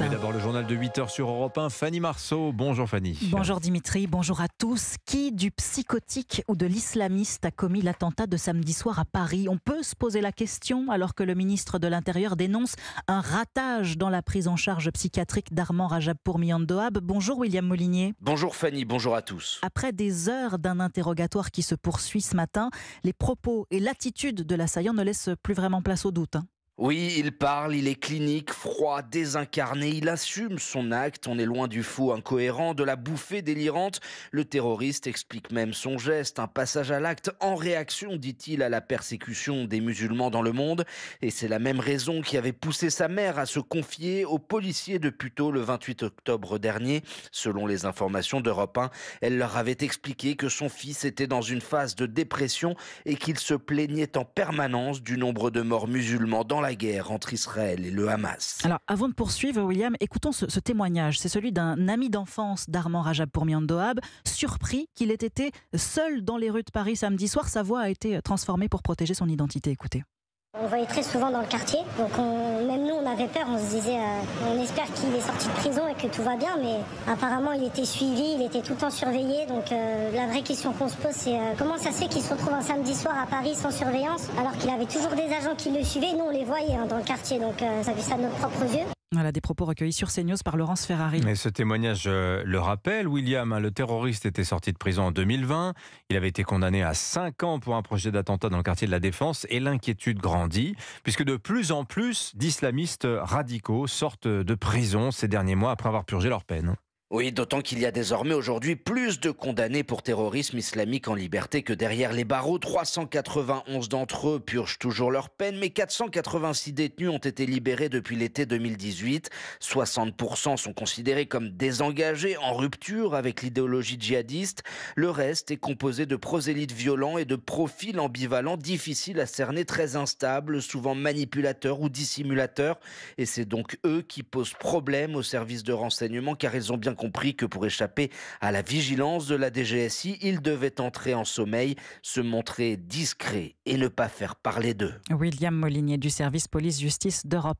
Mais d'abord le journal de 8h sur Europe 1, Fanny Marceau. Bonjour Fanny. Bonjour Dimitri, bonjour à tous. Qui du psychotique ou de l'islamiste a commis l'attentat de samedi soir à Paris? On peut se poser la question alors que le ministre de l'Intérieur dénonce un ratage dans la prise en charge psychiatrique d'Armand Rajabpour Miandoab. Bonjour William Molinier. Bonjour Fanny, bonjour à tous. Après des heures d'un interrogatoire qui se poursuit ce matin, les propos et l'attitude de l'assaillant ne laissent plus vraiment place au doute. Oui, il parle, il est clinique, froid, désincarné, il assume son acte, on est loin du fou incohérent, de la bouffée délirante. Le terroriste explique même son geste, un passage à l'acte en réaction, dit-il, à la persécution des musulmans dans le monde. Et c'est la même raison qui avait poussé sa mère à se confier aux policiers de Puteaux le 28 octobre dernier. Selon les informations d'Europe 1, elle leur avait expliqué que son fils était dans une phase de dépression et qu'il se plaignait en permanence du nombre de morts musulmans dans la guerre entre Israël et le Hamas. Alors, avant de poursuivre, William, écoutons ce témoignage. C'est celui d'un ami d'enfance d'Armand Rajabpour Miandoab, surpris qu'il ait été seul dans les rues de Paris samedi soir. Sa voix a été transformée pour protéger son identité. Écoutez. On le voyait très souvent dans le quartier, donc même nous on avait peur, on se disait on espère qu'il est sorti de prison et que tout va bien, mais apparemment il était suivi, il était tout le temps surveillé, donc la vraie question qu'on se pose c'est comment ça se fait qu'il se retrouve un samedi soir à Paris sans surveillance alors qu'il avait toujours des agents qui le suivaient, nous on les voyait dans le quartier, donc ça a vu ça de nos propres yeux. Voilà, des propos recueillis sur CNews par Laurence Ferrari. Mais ce témoignage le rappelle, William, le terroriste était sorti de prison en 2020. Il avait été condamné à 5 ans pour un projet d'attentat dans le quartier de la Défense. Et l'inquiétude grandit, puisque de plus en plus d'islamistes radicaux sortent de prison ces derniers mois après avoir purgé leur peine. Oui, d'autant qu'il y a désormais aujourd'hui plus de condamnés pour terrorisme islamique en liberté que derrière les barreaux. 391 d'entre eux purgent toujours leur peine, mais 486 détenus ont été libérés depuis l'été 2018. 60% sont considérés comme désengagés, en rupture avec l'idéologie djihadiste. Le reste est composé de prosélytes violents et de profils ambivalents, difficiles à cerner, très instables, souvent manipulateurs ou dissimulateurs. Et c'est donc eux qui posent problème aux services de renseignement, car ils ont bien compris que pour échapper à la vigilance de la DGSI, ils devaient entrer en sommeil, se montrer discrets et ne pas faire parler d'eux. William Molinier du service police-justice d'Europe 1.